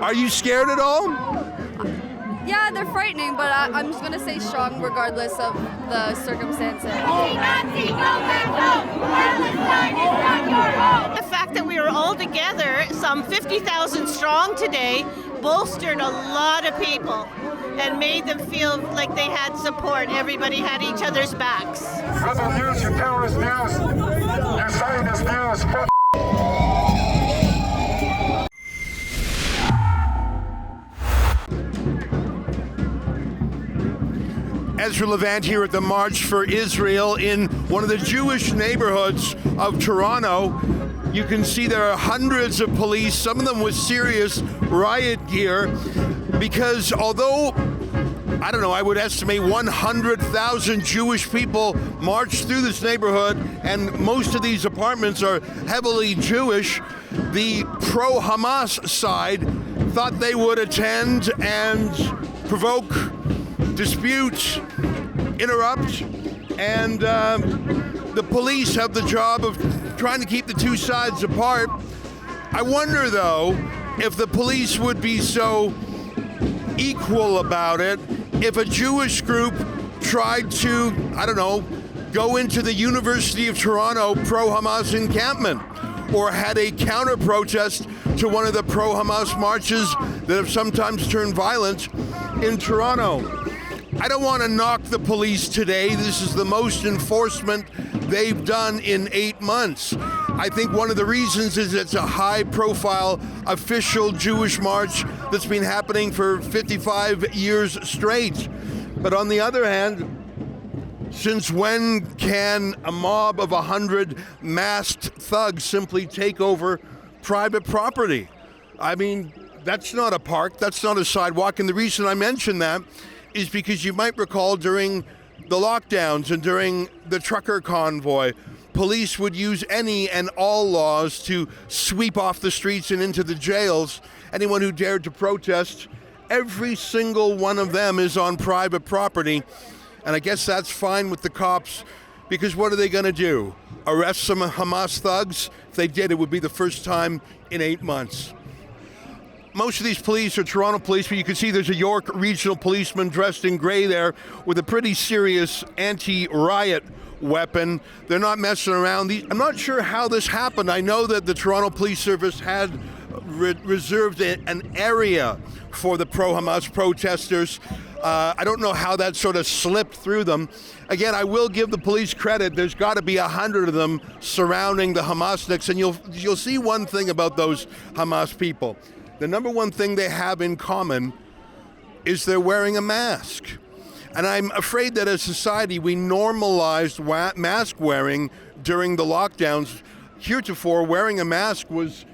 Are you scared at all? Yeah, they're frightening, but I'm just going to stay strong regardless of the circumstances. The fact that we were all together, some 50,000 strong today, bolstered a lot of people and made them feel like they had support. Everybody had each other's backs. Rebel news, your terrorist news, your Zionist news. Ezra Levant here at the March for Israel in one of the Jewish neighborhoods of Toronto. You can see there are hundreds of police, some of them with serious riot gear, because although, I don't know, I would estimate 100,000 Jewish people marched through this neighborhood, and most of these apartments are heavily Jewish, the pro-Hamas side thought they would attend and provoke, dispute, interrupt, and the police have the job of trying to keep the two sides apart. I wonder, though, if the police would be so equal about it if a Jewish group tried to, I don't know, go into the University of Toronto pro-Hamas encampment, or had a counter-protest to one of the pro-Hamas marches that have sometimes turned violent in Toronto. I don't want to knock the police today. This is the most enforcement they've done in 8 months. I think one of the reasons is it's a high-profile official Jewish march that's been happening for 55 years straight. But on the other hand, since when can a mob of 100 masked thugs simply take over private property? I mean, that's not a park, that's not a sidewalk, and the reason I mention that is because you might recall during the lockdowns and during the trucker convoy, police would use any and all laws to sweep off the streets and into the jails anyone who dared to protest. Every single one of them is on private property, and I guess that's fine with the cops, because what are they going to do? Arrest some Hamas thugs? If they did, it would be the first time in 8 months. Most of these police are Toronto police, but you can see there's a York regional policeman dressed in gray there with a pretty serious anti-riot weapon. They're not messing around. I'm not sure how this happened. I know that the Toronto Police Service had reserved an area for the pro-Hamas protesters. I don't know how that sort of slipped through them. Again, I will give the police credit. There's got to be 100 of them surrounding the Hamasniks, and you'll see one thing about those Hamas people. The number one thing they have in common is they're wearing a mask. And I'm afraid that as a society, we normalized mask wearing during the lockdowns. Heretofore, wearing a mask was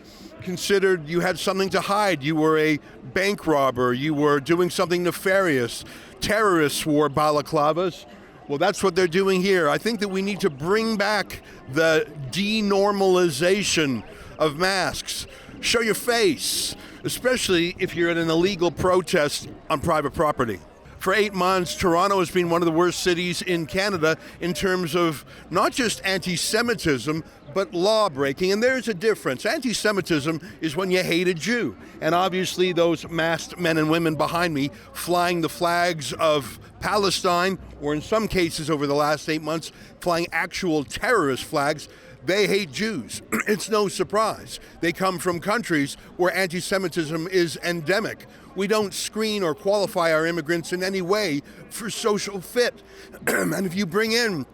considered you had something to hide. You were a bank robber. You were doing something nefarious. Terrorists wore balaclavas. Well, that's what they're doing here. I think that we need to bring back the denormalization of masks. Show your face, especially if you're at an illegal protest on private property. For 8 months, Toronto has been one of the worst cities in Canada in terms of not just anti-Semitism, but law breaking. And there's a difference. Anti-Semitism is when you hate a Jew. And obviously those masked men and women behind me flying the flags of Palestine, or in some cases over the last 8 months, flying actual terrorist flags, they hate Jews. It's no surprise. They come from countries where anti-Semitism is endemic. We don't screen or qualify our immigrants in any way for social fit. And if you bring in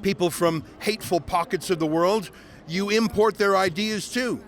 people from hateful pockets of the world, you import their ideas too.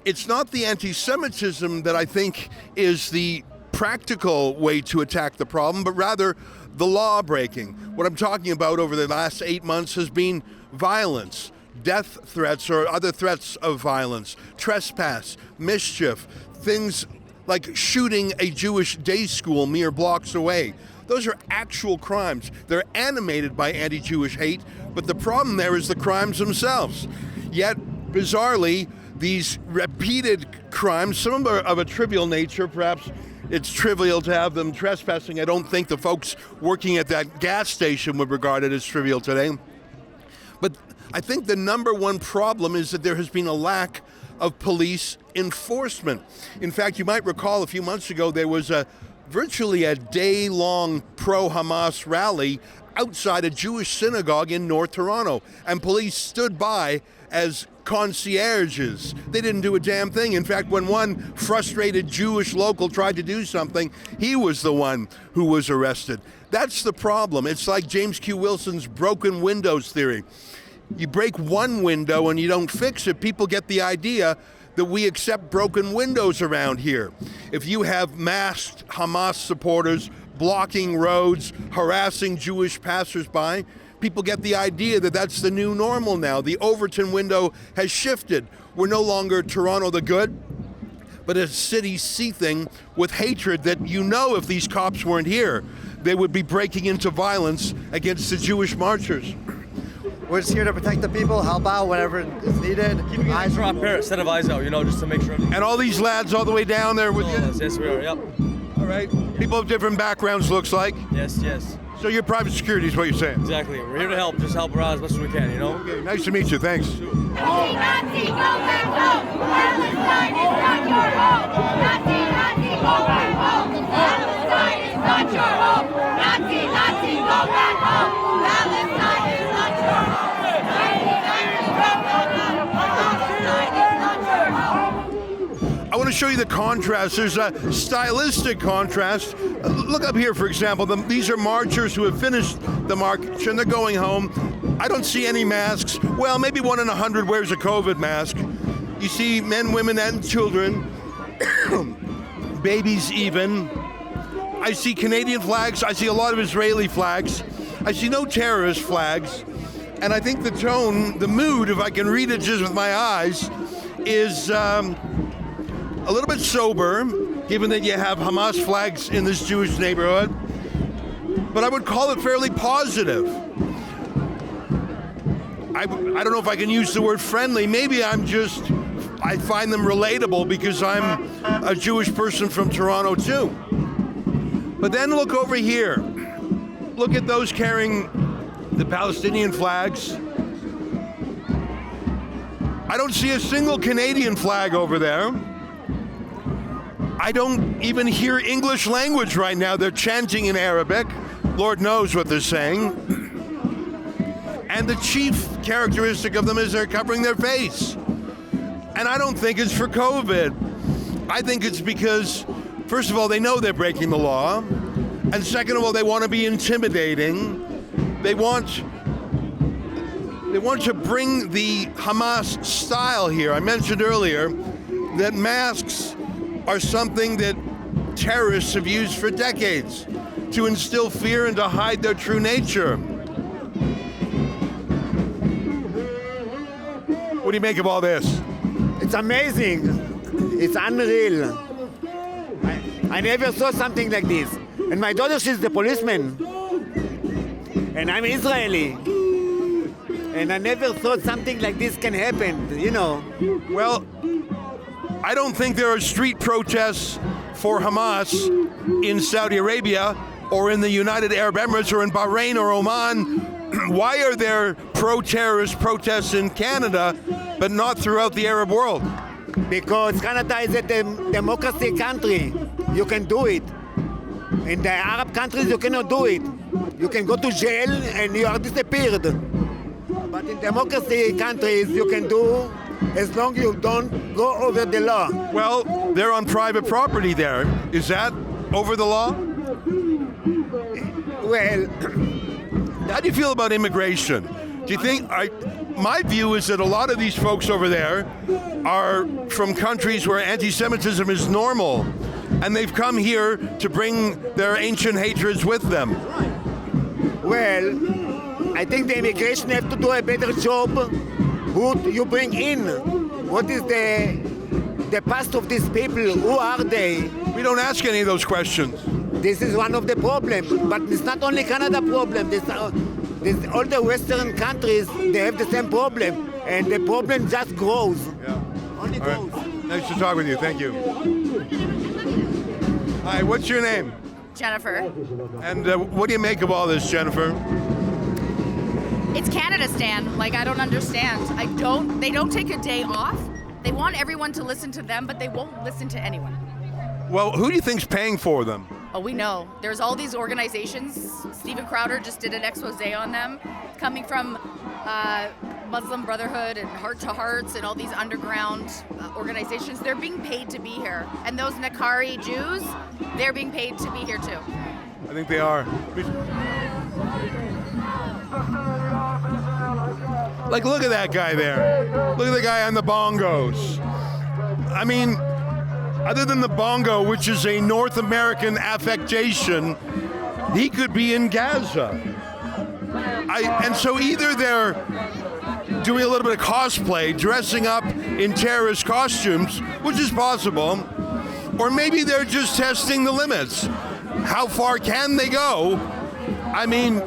It's not the anti-Semitism that I think is the practical way to attack the problem, but rather the law breaking. What I'm talking about over the last 8 months has been violence, death threats or other threats of violence, trespass, mischief, things like shooting a Jewish day school mere blocks away. Those are actual crimes. They're animated by anti-Jewish hate, but the problem there is the crimes themselves. Yet, bizarrely, these repeated crimes, some of them are of a trivial nature, perhaps it's trivial to have them trespassing. I don't think the folks working at that gas station would regard it as trivial today. But I think the number one problem is that there has been a lack of police enforcement. In fact, you might recall a few months ago there was virtually a day-long pro-Hamas rally outside a Jewish synagogue in North Toronto, and police stood by as concierges. They didn't do a damn thing. In fact, when one frustrated Jewish local tried to do something, he was the one who was arrested. That's the problem. It's like James Q. Wilson's broken windows theory. You break one window and you don't fix it, people get the idea that we accept broken windows around here. If you have masked Hamas supporters blocking roads, harassing Jewish passersby, people get the idea that that's the new normal now. The Overton window has shifted. We're no longer Toronto the good, but a city seething with hatred that if these cops weren't here, they would be breaking into violence against the Jewish marchers. We're just here to protect the people, help out whenever it's needed. Keeping eyes for our parents, set of eyes out, just to make sure. And all these lads all the way down there with you? Yes, we are, yep. All right. People of different backgrounds, looks like. Yes, yes. So you're private security is what you're saying? Exactly. We're here to help, just help around as much as we can, Okay, nice to meet you, thanks. Nazi, Nazi, go back home! Palestine is not your home! Nazi, Nazi, go back home! Palestine is not your home! Nazi, Nazi, go back home! Palestine is not your home! Nazi, Nazi, go back home! Palestine is not your home! I want to show you the contrast. There's a stylistic contrast. Look up here, for example. These are marchers who have finished the march and they're going home. I don't see any masks. Well, maybe 1 in 100 wears a COVID mask. You see men, women, and children, babies even. I see Canadian flags. I see a lot of Israeli flags. I see no terrorist flags. And I think the tone, the mood, if I can read it just with my eyes, is a little bit sober, given that you have Hamas flags in this Jewish neighborhood. But I would call it fairly positive. I don't know if I can use the word friendly. Maybe I find them relatable because I'm a Jewish person from Toronto too. But then look over here. Look at those carrying the Palestinian flags. I don't see a single Canadian flag over there. I don't even hear English language right now. They're chanting in Arabic. Lord knows what they're saying. And the chief characteristic of them is they're covering their face. And I don't think it's for COVID. I think it's because, first of all, they know they're breaking the law. And second of all, they want to be intimidating. They want to bring the Hamas style here. I mentioned earlier that masks are something that terrorists have used for decades to instill fear and to hide their true nature. What do you make of all this? It's amazing. It's unreal. I never saw something like this. And my daughter, she's the policeman. And I'm Israeli. And I never thought something like this can happen, Well, I don't think there are street protests for Hamas in Saudi Arabia or in the United Arab Emirates or in Bahrain or Oman. Why are there pro-terrorist protests in Canada but not throughout the Arab world? Because Canada is a democracy country. You can do it. In the Arab countries, you cannot do it. You can go to jail and you are disappeared. But in democracy countries, you can do as long as you don't go over the law. Well, they're on private property there. Is that over the law? Well, how do you feel about immigration? Do you think, my view is that a lot of these folks over there are from countries where anti-Semitism is normal, and they've come here to bring their ancient hatreds with them. Well, I think the immigration have to do a better job. Who you bring in? What is the past of these people? Who are they? We don't ask any of those questions. This is one of the problems, but it's not only Canada problem. All the Western countries, they have the same problem, and the problem just grows. Yeah. Only grows. Right. Nice to talk with you. Thank you. Hi, what's your name? Jennifer. And what do you make of all this, Jennifer? It's Canada, Stan. I don't understand. They don't take a day off. They want everyone to listen to them, but they won't listen to anyone. Well, who do you think's paying for them? Oh, we know. There's all these organizations. Stephen Crowder just did an expose on them, coming from Muslim Brotherhood and Heart to Hearts and all these underground organizations. They're being paid to be here. And those Nakari Jews, they're being paid to be here too. I think they are. Like, look at that guy there. Look at the guy on the bongos. I mean, other than the bongo, which is a North American affectation, he could be in Gaza. And so either they're doing a little bit of cosplay, dressing up in terrorist costumes, which is possible, or maybe they're just testing the limits. How far can they go? I mean,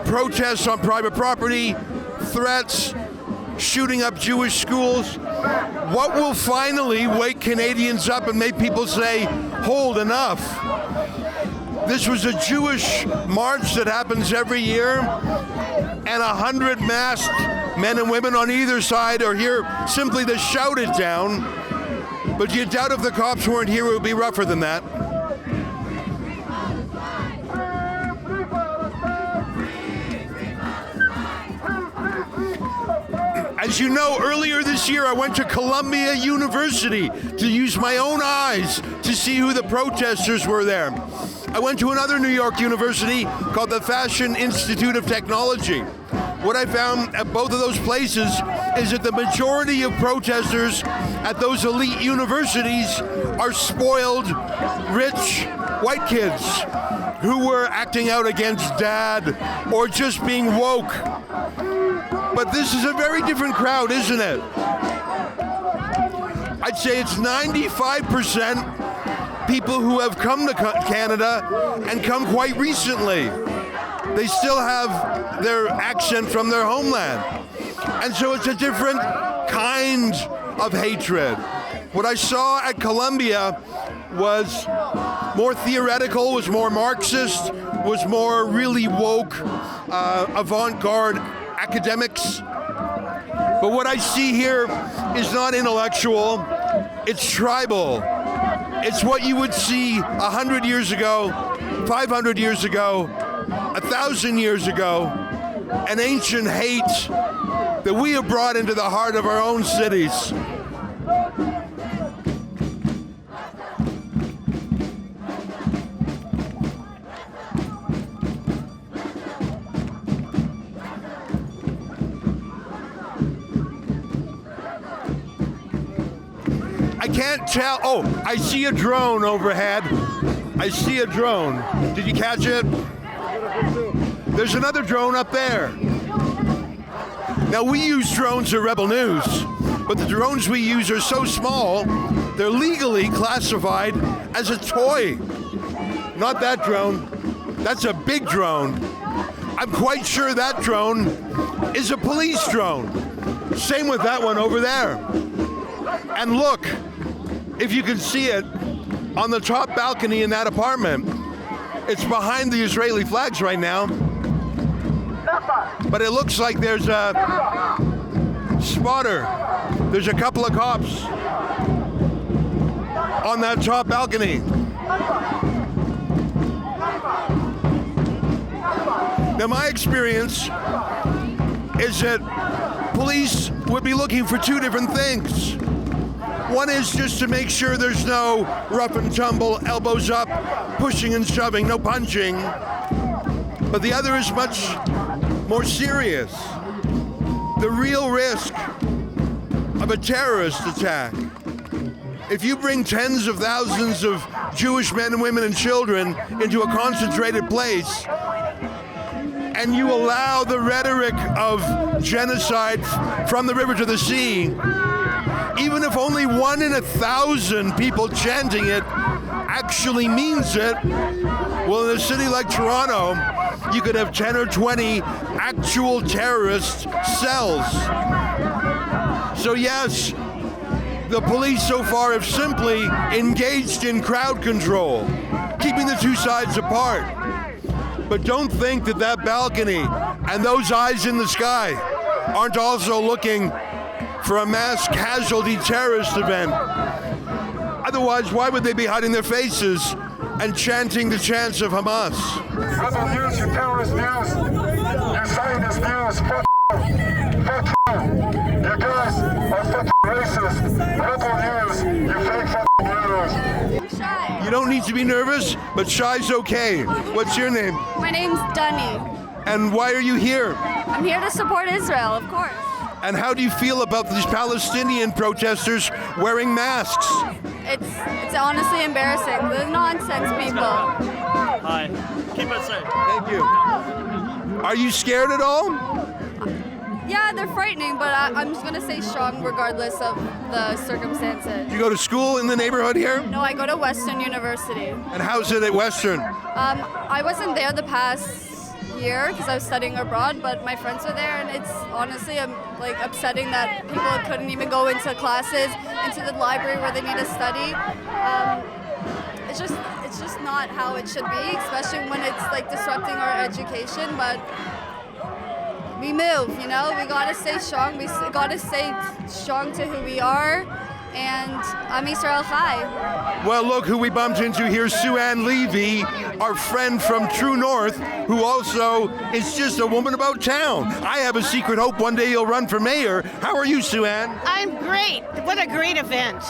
protests on private property, threats, shooting up Jewish schools. What will finally wake Canadians up and make people say, hold, enough? This was a Jewish march that happens every year, and 100 masked men and women on either side are here simply to shout it down. But you doubt if the cops weren't here, it would be rougher than that. As you know, earlier this year I went to Columbia University to use my own eyes to see who the protesters were there. I went to another New York university called the Fashion Institute of Technology. What I found at both of those places is that the majority of protesters at those elite universities are spoiled, rich, white kids who were acting out against dad or just being woke. But this is a very different crowd, isn't it? I'd say it's 95% people who have come to Canada and come quite recently. They still have their accent from their homeland. And so it's a different kind of hatred. What I saw at Columbia was more theoretical, was more Marxist, was more really woke, avant-garde academics. But what I see here is not intellectual, it's tribal. It's what you would see 100 years ago, 500 years ago, 1,000 years ago, an ancient hate that we have brought into the heart of our own cities. I can't tell. Oh, I see a drone overhead. I see a drone. Did you catch it? There's another drone up there. Now, we use drones at Rebel News, but the drones we use are so small, they're legally classified as a toy. Not that drone. That's a big drone. I'm quite sure that drone is a police drone. Same with that one over there. And look, if you can see it, on the top balcony in that apartment, it's behind the Israeli flags right now, but it looks like there's a spotter. There's a couple of cops on that top balcony. Now, my experience is that police would be looking for two different things. One is just to make sure there's no rough and tumble, elbows up, pushing and shoving, no punching. But the other is much more serious. The real risk of a terrorist attack. If you bring tens of thousands of Jewish men and women and children into a concentrated place, and you allow the rhetoric of genocide from the river to the sea, even if only 1 in 1,000 people chanting it actually means it, well, in a city like Toronto, you could have 10 or 20 actual terrorist cells. So yes, the police so far have simply engaged in crowd control, keeping the two sides apart. But don't think that that balcony and those eyes in the sky aren't also looking for a mass casualty terrorist event. Otherwise, why would they be hiding their faces and chanting the chants of Hamas? Rebel news, you terrorist news, you Zionist news, fuck you. Fuck you. You guys are fucking racist. Rebel news, you fake fucking news. I'm shy. You don't need to be nervous, but shy's okay. What's your name? My name's Dunny. And why are you here? I'm here to support Israel, of course. And how do you feel about these Palestinian protesters wearing masks? It's honestly embarrassing. The nonsense people. Hi. Keep it safe. Thank you. Are you scared at all? Yeah, they're frightening, but I'm just gonna stay strong regardless of the circumstances. You go to school in the neighborhood here? No, I go to Western University. And how's it at Western? I wasn't there the past year because I was studying abroad, but my friends are there, and it's honestly like upsetting that people couldn't even go into classes, into the library where they need to study. It's just not how it should be, especially when it's like disrupting our education. But we move, you know. We gotta stay strong. We gotta stay strong to who we are. And I'm Israel Chai. Well, look who we bumped into here, Sue-Ann Levy, our friend from True North, who also is just a woman about town. I have a secret hope one day you'll run for mayor. How are you, Sue-Ann? I'm great. What a great event.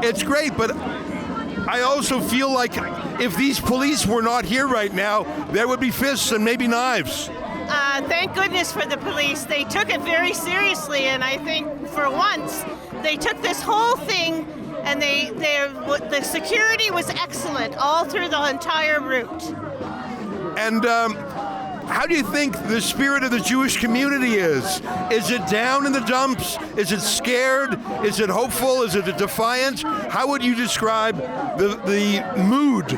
It's great, but I also feel like if these police were not here right now, there would be fists and maybe knives. Thank goodness for the police. They took it very seriously, and I think for once they took this whole thing, and the security was excellent all through the entire route. And how do you think the spirit of the Jewish community is? Is it down in the dumps? Is it scared? Is it hopeful? Is it defiant? How would you describe the mood?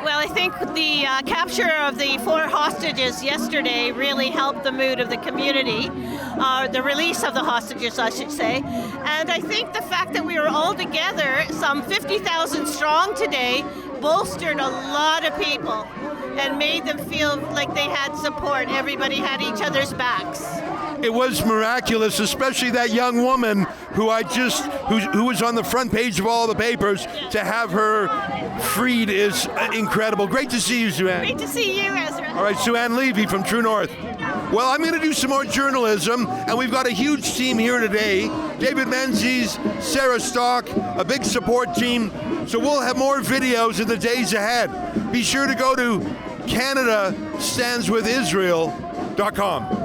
Well, I think the capture of the 4 hostages yesterday really helped the mood of the community, the release of the hostages, I should say. And I think the fact that we were all together, some 50,000 strong today, bolstered a lot of people and made them feel like they had support. Everybody had each other's backs. It was miraculous, especially that young woman who who was on the front page of all the papers. To have her freed is incredible. Great to see you, Sue-Ann. Great to see you, Ezra. All right, Sue-Ann Levy from True North. Well, I'm going to do some more journalism, and we've got a huge team here today. David Menzies, Sarah Stock, a big support team. So we'll have more videos in the days ahead. Be sure to go to CanadaStandsWithIsrael.com.